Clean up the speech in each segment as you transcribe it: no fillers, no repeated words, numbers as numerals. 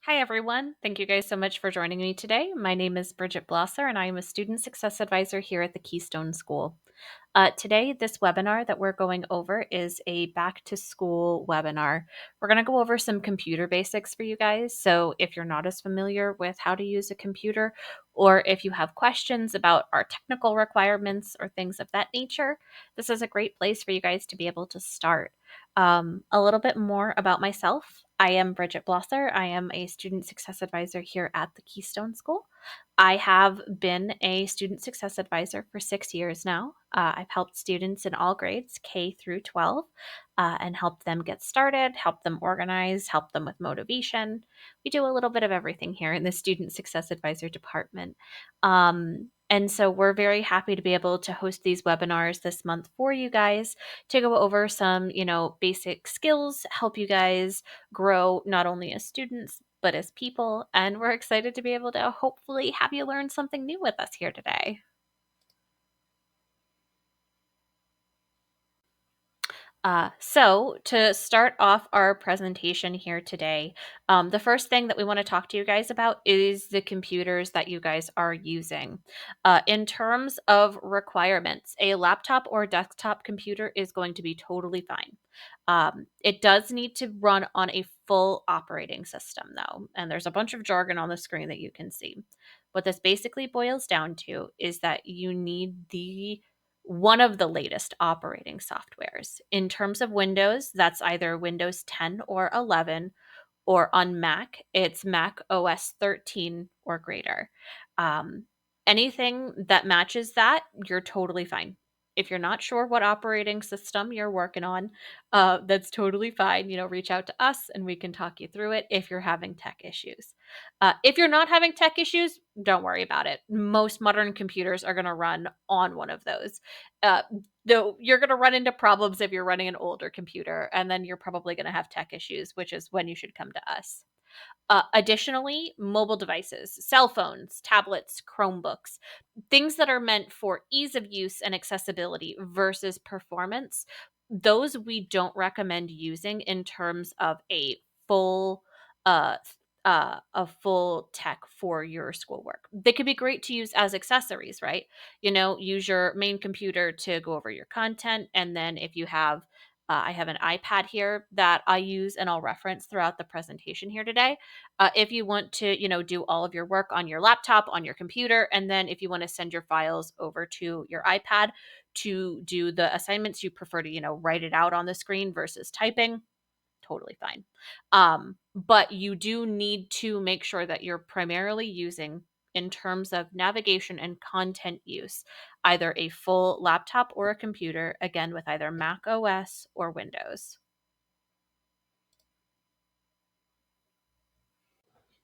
Hi, everyone. Thank you guys so much for joining me today. My name is Bridget Blosser, and I am a Student Success Advisor here at the Keystone School. Today, this webinar that we're going over is a back to school webinar. We're going to go over some computer basics for you guys. So, if you're not as familiar with how to use a computer, or if you have questions about our technical requirements or things of that nature, this is a great place for you guys to be able to start. A little bit more about myself. I am Bridget Blosser. I am a student success advisor here at the Keystone School. I have been a student success advisor for 6 years now. I've helped students in all grades, K through 12, and helped them get started, help them organize, help them with motivation. We do a little bit of everything here in the student success advisor department. And so we're very happy to be able to host these webinars this month for you guys to go over some, basic skills, help you guys grow not only as students, but as people. And we're excited to be able to hopefully have you learn something new with us here today. So, to start off our presentation here today, the first thing that we want to talk to you guys about is the computers that you guys are using. In terms of requirements, a laptop or desktop computer is going to be totally fine. It does need to run on a full operating system, though, and there's a bunch of jargon on the screen that you can see. What this basically boils down to is that you need the one of the latest operating softwares. In terms of Windows, that's either Windows 10 or 11, or on Mac, it's Mac OS 13 or greater. Um, Anything that matches that, you're totally fine. If you're not sure what operating system you're working on, that's totally fine. Reach out to us and we can talk you through it if you're having tech issues. If you're not having tech issues, don't worry about it. Most modern computers are going to run on one of those. Uh, though you're going to run into problems if you're running an older computer, and then you're probably going to have tech issues, which is when you should come to us. Additionally, mobile devices, cell phones, tablets, Chromebooks, things that are meant for ease of use and accessibility versus performance, those we don't recommend using in terms of full uh a full tech for your schoolwork. They could be great to use as accessories, right? Use your main computer to go over your content, and then if you have I have an iPad here that I use and I'll reference throughout the presentation here today. If you want to, do all of your work on your laptop, on your computer, and then if you want to send your files over to your iPad to do the assignments, you prefer to, write it out on the screen versus typing, totally fine. But you do need to make sure that you're primarily using, in terms of navigation and content use, either a full laptop or a computer, again, with either Mac OS or Windows.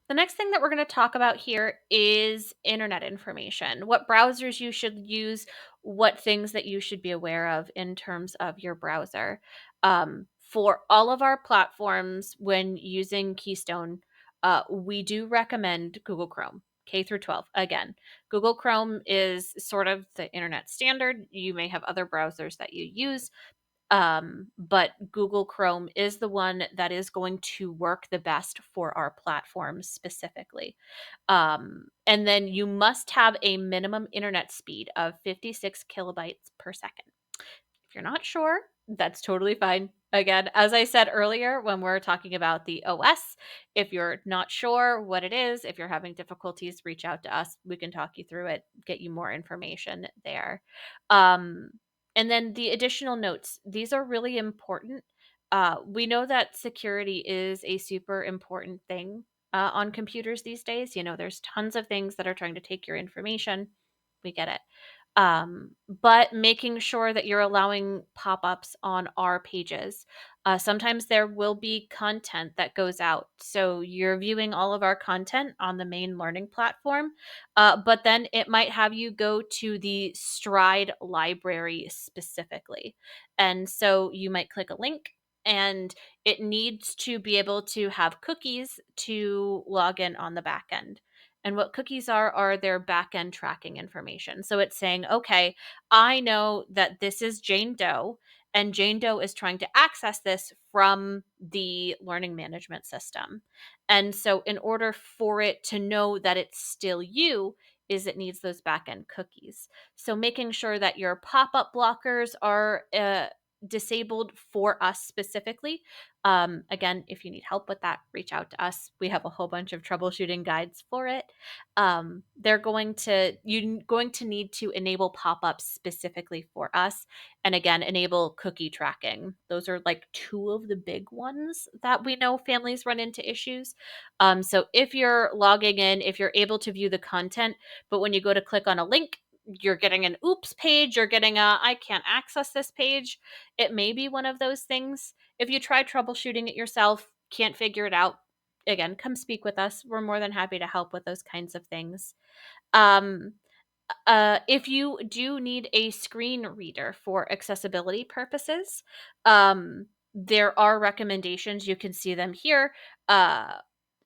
The next thing that we're going to talk about here is internet information, what browsers you should use, what things that you should be aware of in terms of your browser. For all of our platforms, when using Keystone, we do recommend Google Chrome. K through 12. Again, Google Chrome is sort of the internet standard. You may have other browsers that you use, but Google Chrome is the one that is going to work the best for our platform specifically. And then you must have a minimum internet speed of 56 kilobytes per second. If you're not sure, that's totally fine. Again, as I said earlier, when we're talking about the OS, if you're not sure what it is, if you're having difficulties, reach out to us. We can talk you through it, get you more information there. Um, and then the additional notes, these are really important. We know that security is a super important thing on computers these days. There's tons of things that are trying to take your information. We get it. But making sure that you're allowing pop-ups on our pages. Sometimes there will be content that goes out. So you're viewing all of our content on the main learning platform, but then it might have you go to the Stride library specifically. And so you might click a link, and it needs to be able to have cookies to log in on the back end. And what cookies are their back-end tracking information. So it's saying, okay, I know that this is Jane Doe, and Jane Doe is trying to access this from the learning management system. And so, in order for it to know that it's still you, is it needs those backend cookies. So, making sure that your pop up blockers are disabled for us specifically. Again, if you need help with that, reach out to us. We have a whole bunch of troubleshooting guides for it. You're going to need to enable pop-ups specifically for us, and again, enable cookie tracking. Those are like two of the big ones that we know families run into issues. So if you're logging in, if you're able to view the content, but when you go to click on a link, you're getting an oops page, you're getting a I can't access this page. It may be one of those things. If you try troubleshooting it yourself, can't figure it out, again, come speak with us. We're more than happy to help with those kinds of things. Um, if you do need a screen reader for accessibility purposes, there are recommendations. You can see them here.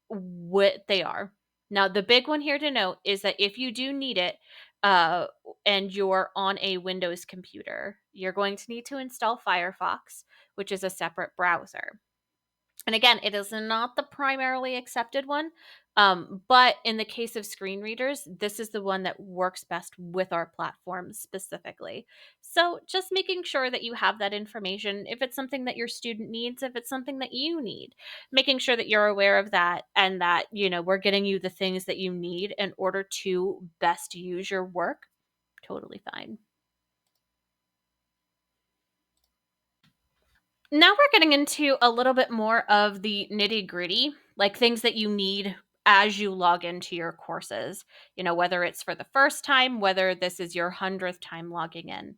What they are. Now, the big one here to note is that if you do need it, uh, and you're on a Windows computer, you're going to need to install Firefox, which is a separate browser. And again, it is not the primarily accepted one. But in the case of screen readers, this is the one that works best with our platform specifically. So just making sure that you have that information, if it's something that your student needs, if it's something that you need, making sure that you're aware of that and that, we're getting you the things that you need in order to best use your work. Totally fine. Now we're getting into a little bit more of the nitty gritty, like things that you need as you log into your courses, whether it's for the first time, whether this is your 100th time logging in.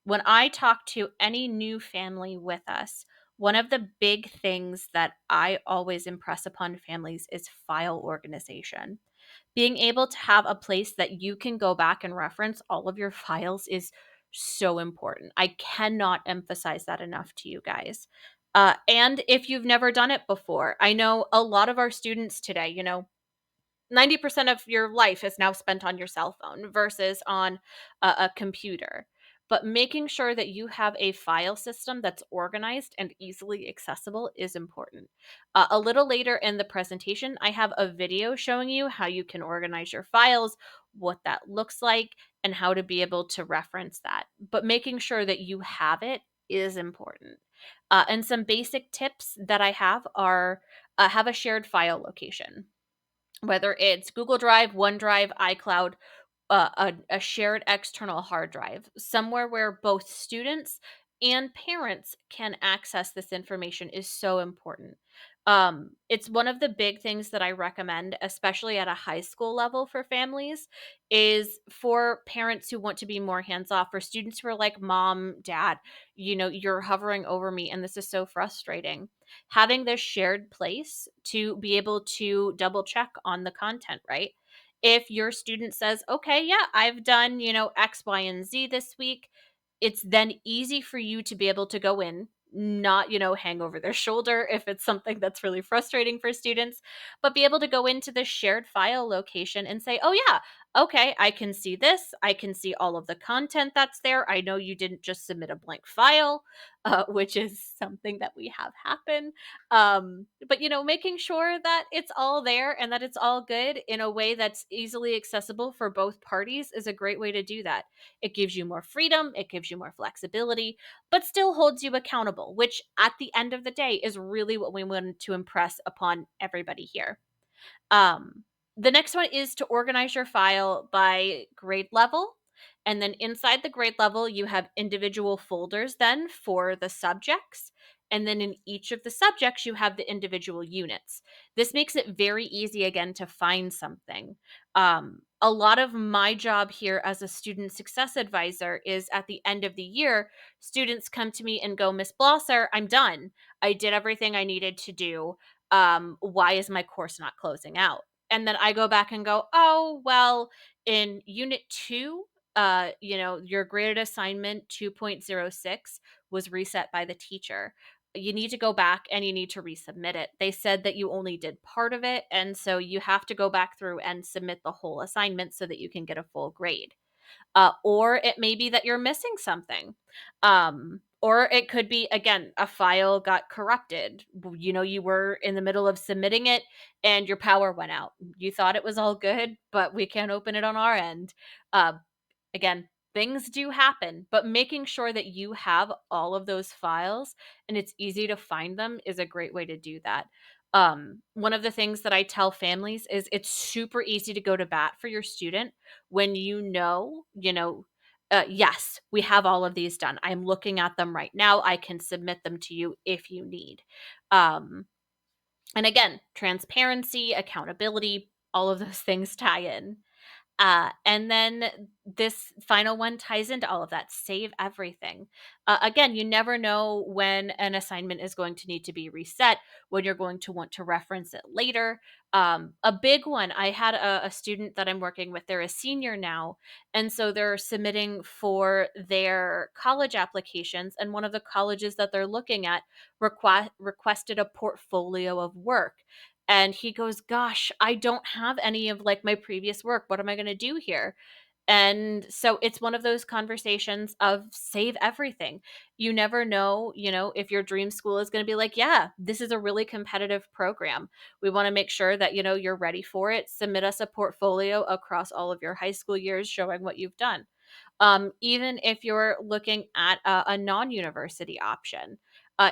When I talk to any new family with us, one of the big things that I always impress upon families is file organization. Being able to have a place that you can go back and reference all of your files is so important. I cannot emphasize that enough to you guys. And if you've never done it before, I know a lot of our students today, 90% of your life is now spent on your cell phone versus on a computer. But making sure that you have a file system that's organized and easily accessible is important. A little later in the presentation, I have a video showing you how you can organize your files, what that looks like, and how to be able to reference that. But making sure that you have it is important. And some basic tips that I have are have a shared file location, whether it's Google Drive, OneDrive, iCloud, a shared external hard drive, somewhere where both students and parents can access this information is so important. It's one of the big things that I recommend, especially at a high school level for families, is for parents who want to be more hands off, for students who are like, Mom, Dad, you're hovering over me, and this is so frustrating. Having this shared place to be able to double check on the content, right? If your student says, okay, yeah, I've done, X, Y, and Z this week, it's then easy for you to be able to go in, not, hang over their shoulder if it's something that's really frustrating for students, but be able to go into the shared file location and say, oh, yeah, okay, I can see this. I can see all of the content that's there. I know you didn't just submit a blank file, which is something that we have happen. But making sure that it's all there and that it's all good in a way that's easily accessible for both parties is a great way to do that. It gives you more freedom, it gives you more flexibility, but still holds you accountable, which at the end of the day is really what we want to impress upon everybody here. Um, the next one is to organize your file by grade level. And then inside the grade level, you have individual folders then for the subjects. And then in each of the subjects, you have the individual units. This makes it very easy, again, to find something. A lot of my job here as a student success advisor is at the end of the year, students come to me and go, Miss Blosser, I'm done. I did everything I needed to do. Why is my course not closing out? And then I go back and go, oh, well, in unit 2, your graded assignment 2.06 was reset by the teacher. You need to go back and you need to resubmit it. They said that you only did part of it, and so you have to go back through and submit the whole assignment so that you can get a full grade. Or it may be that you're missing something. Or it could be, again, a file got corrupted. You were in the middle of submitting it and your power went out. You thought it was all good, but we can't open it on our end. Uh, Again, things do happen, but making sure that you have all of those files and it's easy to find them is a great way to do that. One of the things that I tell families is it's super easy to go to bat for your student when yes, we have all of these done. I'm looking at them right now. I can submit them to you if you need. Um, and again, transparency, accountability, all of those things tie in. And then this final one ties into all of that. Save everything. Again, you never know when an assignment is going to need to be reset, when you're going to want to reference it later. A big one, I had a student that I'm working with, they're a senior now. And so they're submitting for their college applications. And one of the colleges that they're looking at requested a portfolio of work. And he goes, "Gosh, I don't have any of like my previous work. What am I going to do here?" And so it's one of those conversations of save everything. You never know, if your dream school is going to be like, "Yeah, this is a really competitive program. We want to make sure that, you're ready for it. Submit us a portfolio across all of your high school years showing what you've done." Even if you're looking at a non university option,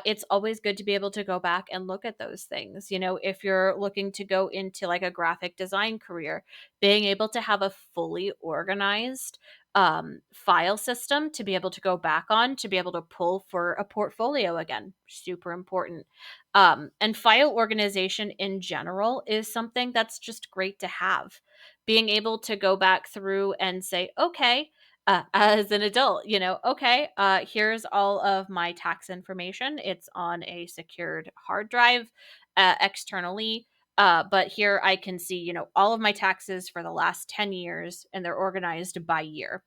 it's always good to be able to go back and look at those things. If you're looking to go into like a graphic design career, being able to have a fully organized file system to be able to go back on, to be able to pull for a portfolio again, super important. And file organization in general is something that's just great to have. Being able to go back through and say, okay, as an adult, okay, here's all of my tax information. It's on a secured hard drive externally. But here I can see, all of my taxes for the last 10 years and they're organized by year.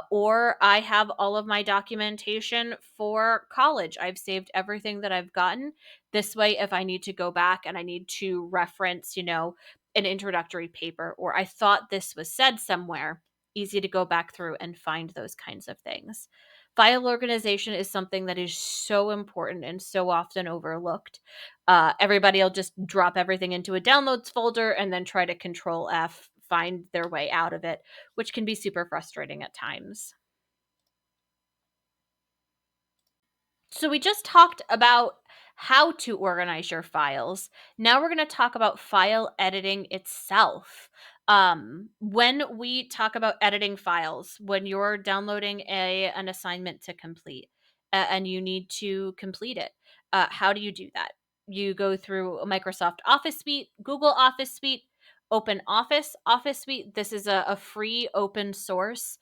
Or I have all of my documentation for college. I've saved everything that I've gotten. This way, if I need to go back and I need to reference, an introductory paper, or I thought this was said somewhere, easy to go back through and find those kinds of things. File organization is something that is so important and so often overlooked. Everybody will just drop everything into a downloads folder and then try to control F, find their way out of it, which can be super frustrating at times. So we just talked about how to organize your files. Now we're going to talk about file editing itself. When we talk about editing files, when you're downloading an assignment to complete and you need to complete it, how do you do that? You go through a Microsoft Office Suite, Google Office Suite, Open Office Suite. This is a free open source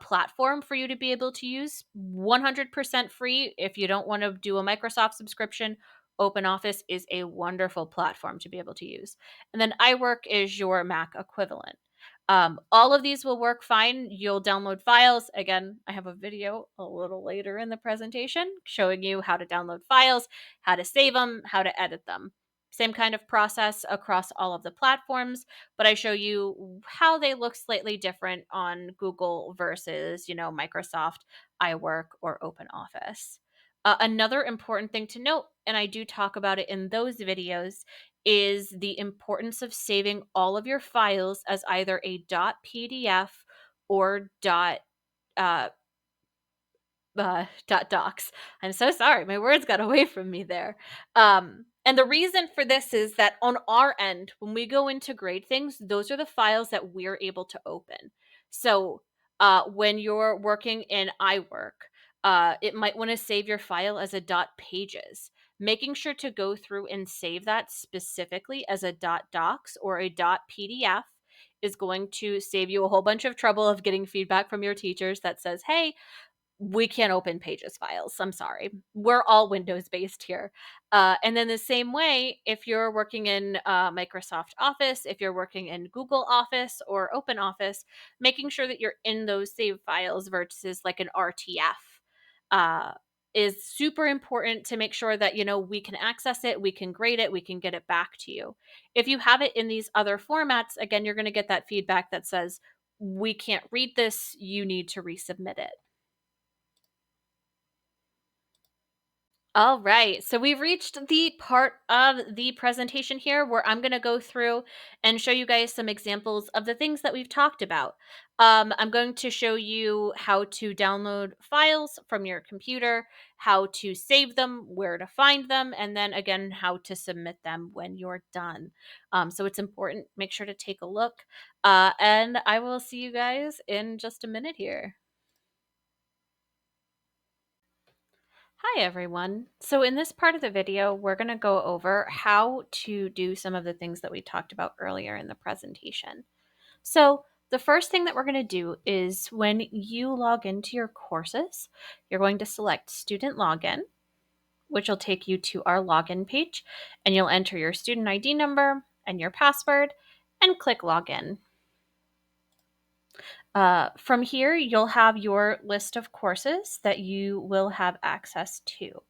platform for you to be able to use. 100% free. If you don't want to do a Microsoft subscription, OpenOffice is a wonderful platform to be able to use. And then iWork is your Mac equivalent. All of these will work fine. You'll download files. Again, I have a video a little later in the presentation showing you how to download files, how to save them, how to edit them. Same kind of process across all of the platforms, but I show you how they look slightly different on Google versus, Microsoft, iWork, or OpenOffice. Another important thing to note, and I do talk about it in those videos, is the importance of saving all of your files as either a .pdf or uh, .docs. I'm so sorry. My words got away from me there. And the reason for this is that on our end, when we go into grade things, those are the files that we're able to open. So when you're working in iWork, it might want to save your file as a .pages. Making sure to go through and save that specifically as a .docs or a .pdf is going to save you a whole bunch of trouble of getting feedback from your teachers that says, hey, we can't open Pages files. I'm sorry. We're all Windows based here. And then the same way, if you're working in Microsoft Office, if you're working in Google Office or Open Office, making sure that you're in those save files versus like an RTF uh, is super important to make sure that, we can access it, we can grade it, we can get it back to you. If you have it in these other formats, again, you're going to get that feedback that says, we can't read this, you need to resubmit it. All right. So we've reached the part of the presentation here where I'm going to go through and show you guys some examples of the things that we've talked about. I'm going to show you how to download files from your computer, how to save them, where to find them, and then again, how to submit them when you're done. So it's important. Make sure to take a look. And I will see you guys in just a minute here. Hi everyone. So in this part of the video, we're going to go over how to do some of the things that we talked about earlier in the presentation. So the first thing that we're going to do is when you log into your courses, you're going to select Student Login, which will take you to our login page, and you'll enter your student ID number and your password and click Login. From here, you'll have your list of courses that you will have access to.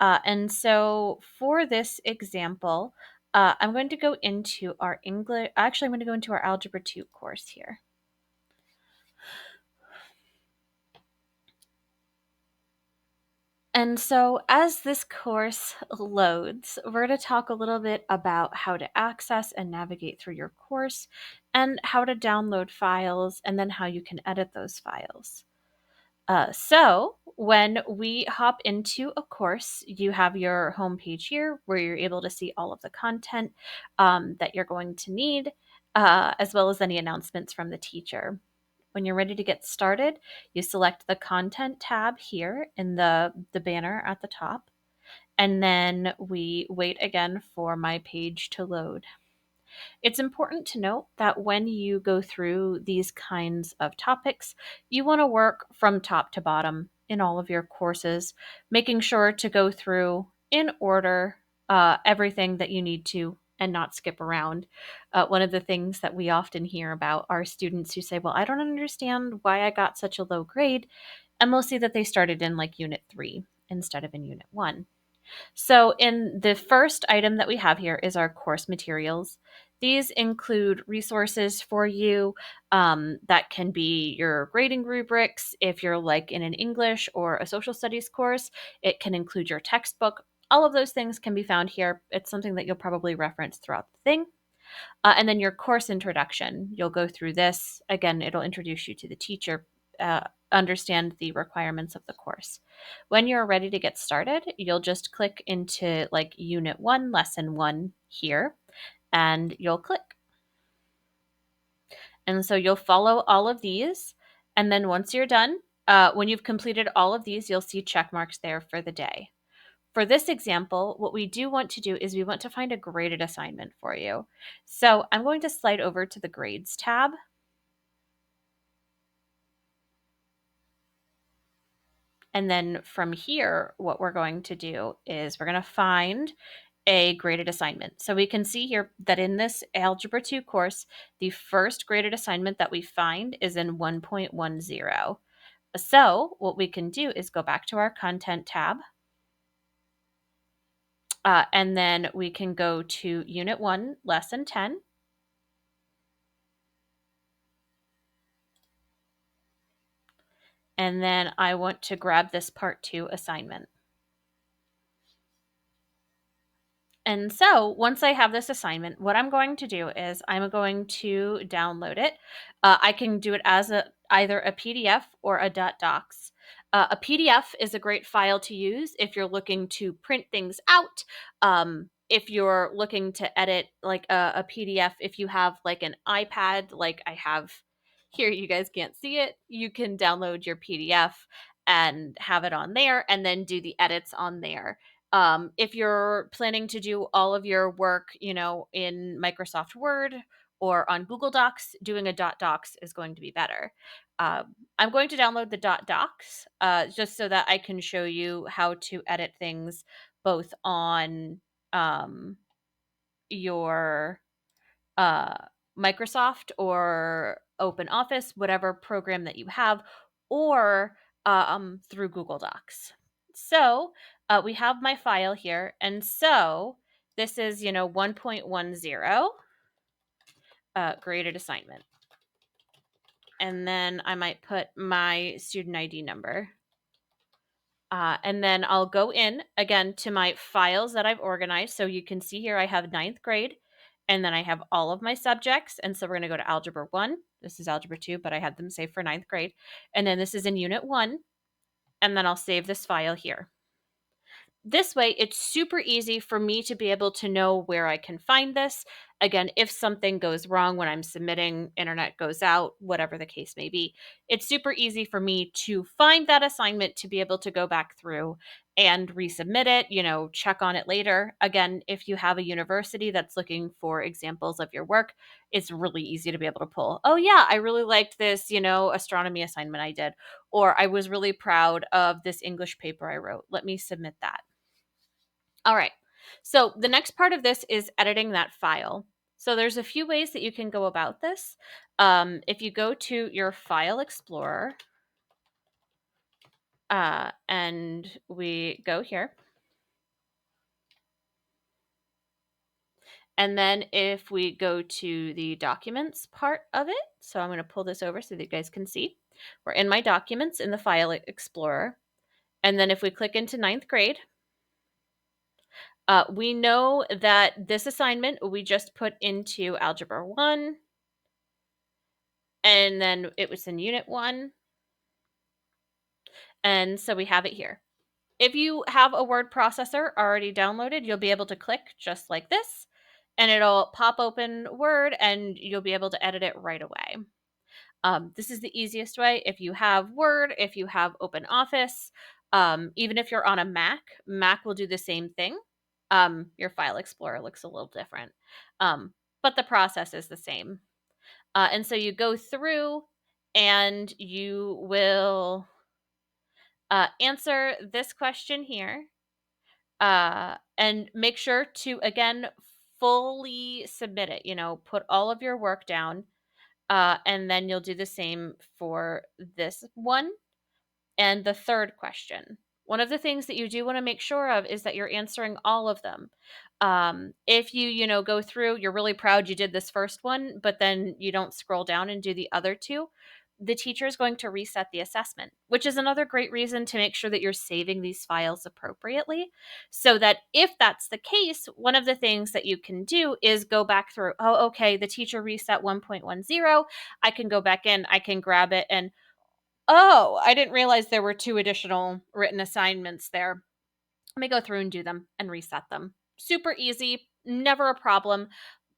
And so for this example, I'm going to go into our English, actually, I'm going to go into our Algebra 2 course here. And so as this course loads, we're going to talk a little bit about how to access and navigate through your course and how to download files and then how you can edit those files. So when we hop into a course, you have your home page here where you're able to see all of the content that you're going to need, as well as any announcements from the teacher. When you're ready to get started, you select the content tab here in the banner at the top, and then we wait again for my page to load. It's important to note that when you go through these kinds of topics, you want to work from top to bottom in all of your courses, making sure to go through in order everything that you need to and not skip around. One of the things that we often hear about are students who say, well, I don't understand why I got such a low grade. And we'll see that they started in like Unit 3 instead of in Unit 1. So, in the first item that we have here is our course materials. These include resources for you that can be your grading rubrics. If you're like in an English or a social studies course, it can include your textbook. All of those things can be found here. It's something that you'll probably reference throughout the thing. And then your course introduction. You'll go through this. Again, it'll introduce you to the teacher, understand the requirements of the course. When you're ready to get started, you'll just click into like Unit 1, Lesson 1 here, and you'll click. And so you'll follow all of these. And then once you're done, when you've completed all of these, you'll see check marks there for the day. For this example, what we do want to do is we want to find a graded assignment for you. So I'm going to slide over to the Grades tab. And then from here, what we're going to do is we're going to find a graded assignment. So we can see here that in this Algebra 2 course, the first graded assignment that we find is in 1.10. So what we can do is go back to our Content tab. And then we can go to Unit 1, Lesson 10. And then I want to grab this Part 2 assignment. And so once I have this assignment, what I'm going to do is I'm going to download it. I can do it as either a PDF or a .docs. A PDF is a great file to use if you're looking to print things out. If you're looking to edit like a PDF, if you have like an iPad, like I have here, you guys can't see it, you can download your PDF and have it on there and then do the edits on there. If you're planning to do all of your work, in Microsoft Word or on Google Docs, doing a .docs is going to be better. I'm going to download the .docs just so that I can show you how to edit things both on your uh, Microsoft or Open Office, whatever program that you have, or through Google Docs. So we have my file here. And so this is, 1.10 graded assignment. And then I might put my student ID number. And then I'll go in again to my files that I've organized. So you can see here I have ninth grade, and then I have all of my subjects. And so we're going to go to Algebra 1. This is Algebra 2, but I had them saved for ninth grade. And then this is in Unit 1. And then I'll save this file here. This way, it's super easy for me to be able to know where I can find this. Again, if something goes wrong when I'm submitting, internet goes out, whatever the case may be, it's super easy for me to find that assignment to be able to go back through and resubmit it, check on it later. Again, if you have a university that's looking for examples of your work, it's really easy to be able to pull, oh, yeah, I really liked this, astronomy assignment I did, or I was really proud of this English paper I wrote. Let me submit that. All right. So the next part of this is editing that file. So there's a few ways that you can go about this. If you go to your File Explorer, and we go here, and then if we go to the Documents part of it, so I'm going to pull this over so that you guys can see. We're in my Documents in the File Explorer. And then if we click into ninth grade, we know that this assignment we just put into Algebra 1, and then it was in Unit 1, and so we have it here. If you have a word processor already downloaded, you'll be able to click just like this, and it'll pop open Word, and you'll be able to edit it right away. This is the easiest way. If you have Word, if you have Open Office, even if you're on a Mac will do the same thing. Your File Explorer looks a little different, but the process is the same. And so you go through and you will answer this question here, and make sure to, again, fully submit it. Put all of your work down, and then you'll do the same for this one and the third question. One of the things that you do want to make sure of is that you're answering all of them. If you go through, you're really proud you did this first one, but then you don't scroll down and do the other two, the teacher is going to reset the assessment, which is another great reason to make sure that you're saving these files appropriately, so that if that's the case, one of the things that you can do is go back through, oh, okay, the teacher reset 1.10. I can go back in, I can grab it, and oh, I didn't realize there were 2 additional written assignments there. Let me go through and do them and reset them. Super easy, never a problem.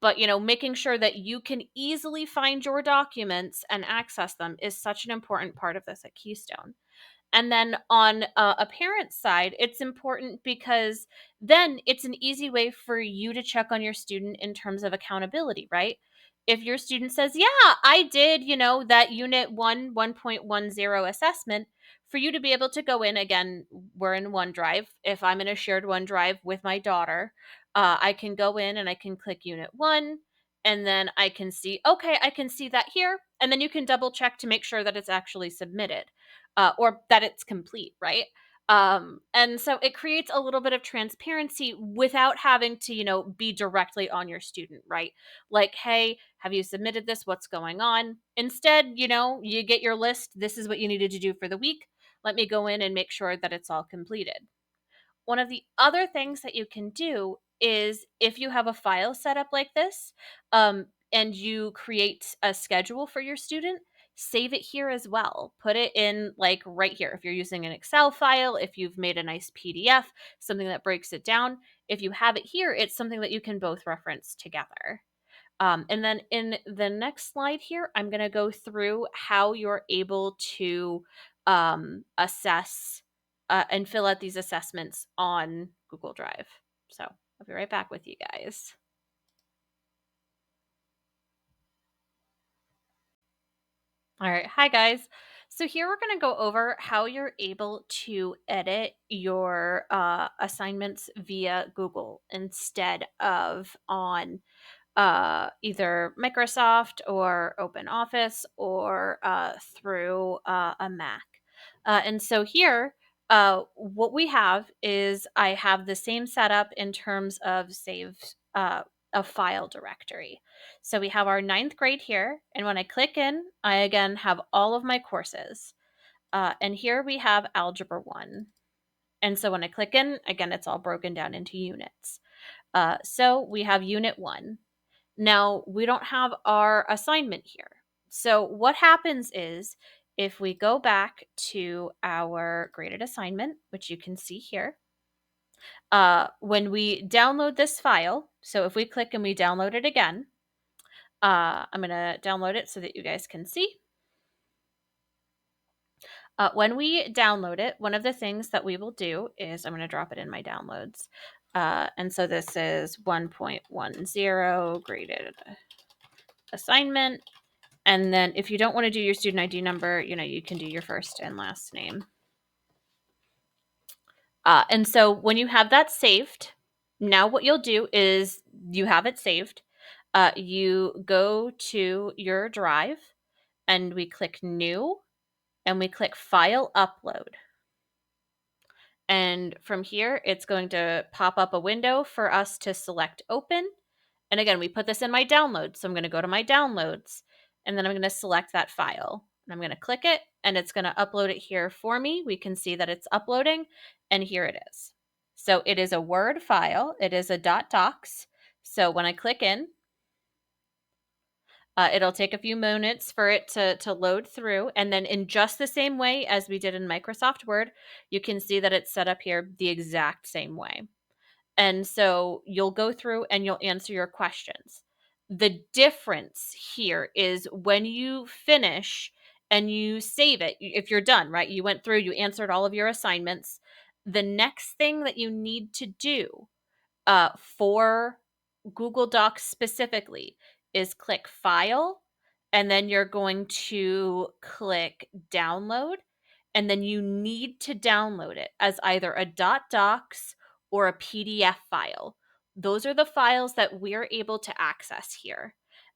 But, making sure that you can easily find your documents and access them is such an important part of this at Keystone. And then on a parent's side, it's important because then it's an easy way for you to check on your student in terms of accountability, right? If your student says, yeah, I did, that Unit 1 1.10 assessment, for you to be able to go in, again, we're in OneDrive. If I'm in a shared OneDrive with my daughter, I can go in and I can click Unit 1, and then I can see, okay, I can see that here. And then you can double check to make sure that it's actually submitted, or that it's complete, right? And so it creates a little bit of transparency without having to, be directly on your student, right? Like, hey, have you submitted this? What's going on? Instead, you get your list. This is what you needed to do for the week. Let me go in and make sure that it's all completed. One of the other things that you can do is, if you have a file set up like this, and you create a schedule for your student, save it here as well. Put it in, like, right here. If you're using an Excel file, if you've made a nice PDF, something that breaks it down, if you have it here, it's something that you can both reference together. And then in the next slide here, I'm going to go through how you're able to assess and fill out these assessments on Google Drive. So I'll be right back with you guys. All right. Hi, guys. So here we're going to go over how you're able to edit your assignments via Google instead of on either Microsoft or Open Office, or through a Mac. And so here, what we have is, I have the same setup in terms of saved a file directory. So we have our ninth grade here, and when I click in, I again have all of my courses. And here we have Algebra 1. And so when I click in, again, it's all broken down into units. So we have unit 1. Now, we don't have our assignment here. So what happens is if we go back to our graded assignment, which you can see here, when we download this file, so if we click and we download it again, I'm going to download it so that you guys can see. When we download it, one of the things that we will do is I'm going to drop it in my downloads. And so this is 1.10 graded assignment. And then if you don't want to do your student ID number, you can do your first and last name. And so when you have that saved, now what you'll do is you have it saved. You go to your drive and we click new and we click file upload. And from here, it's going to pop up a window for us to select open. And again, we put this in my downloads. So I'm going to go to my downloads and then I'm going to select that file. And I'm going to click it and it's going to upload it here for me. We can see that it's uploading and here it is. So it is a Word file. It is a .docs. So when I click in, it'll take a few minutes for it to load through. And then in just the same way as we did in Microsoft Word, you can see that it's set up here the exact same way. And so you'll go through and you'll answer your questions. The difference here is when you finish and you save it, if you're done, right? You went through, you answered all of your assignments. The next thing that you need to do for Google Docs specifically is click File, and then you're going to click Download, and then you need to download it as either a .docs or a PDF file. Those are the files that we're able to access here.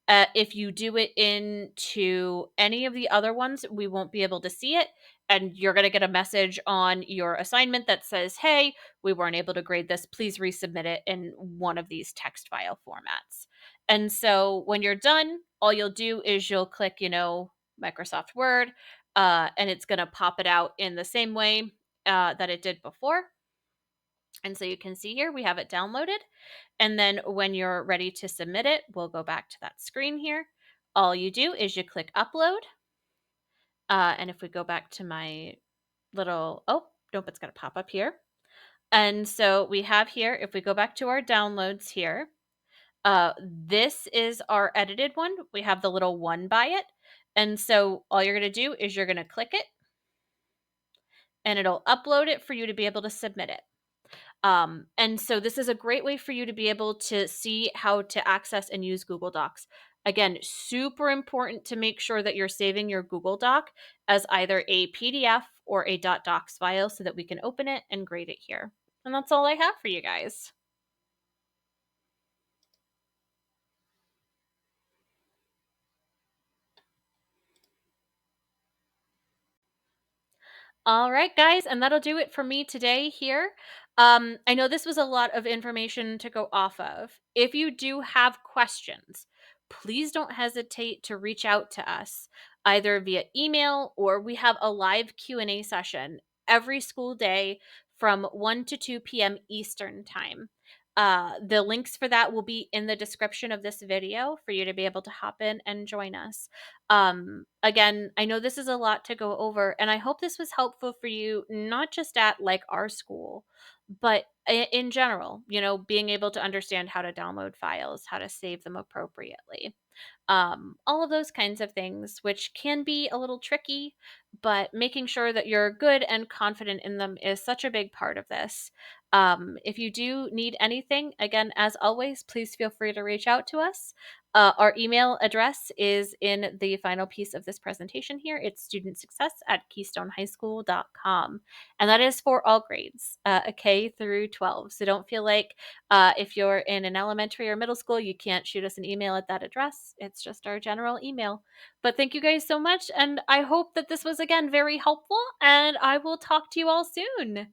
If you do it into any of the other ones, we won't be able to see it, and you're going to get a message on your assignment that says, hey, we weren't able to grade this. Please resubmit it in one of these text file formats. And so when you're done, all you'll do is you'll click, Microsoft Word, and it's going to pop it out in the same way that it did before. And so you can see here, we have it downloaded. And then when you're ready to submit it, we'll go back to that screen here. All you do is you click upload. And if we go back to my little, oh, nope, it's going to pop up here. And so we have here, if we go back to our downloads here, this is our edited one. We have the little one by it. And so all you're going to do is you're going to click it and it'll upload it for you to be able to submit it. And so this is a great way for you to be able to see how to access and use Google Docs. Again, super important to make sure that you're saving your Google Doc as either a PDF or a .docs file so that we can open it and grade it here. And that's all I have for you guys. All right, guys, and that'll do it for me today here. I know this was a lot of information to go off of. If you do have questions, please don't hesitate to reach out to us either via email or we have a live Q&A session every school day from 1 to 2 p.m. Eastern time. The links for that will be in the description of this video for you to be able to hop in and join us. Again, I know this is a lot to go over, and I hope this was helpful for you, not just at like our school, but in general, being able to understand how to download files, how to save them appropriately. All of those kinds of things, which can be a little tricky, but making sure that you're good and confident in them is such a big part of this. If you do need anything, again, as always, please feel free to reach out to us. Our email address is in the final piece of this presentation here. It's studentsuccess@keystonehighschool.com. And that is for all grades, K through 12. So don't feel like if you're in an elementary or middle school, you can't shoot us an email at that address. It's just our general email. But thank you guys so much. And I hope that this was, again, very helpful. And I will talk to you all soon.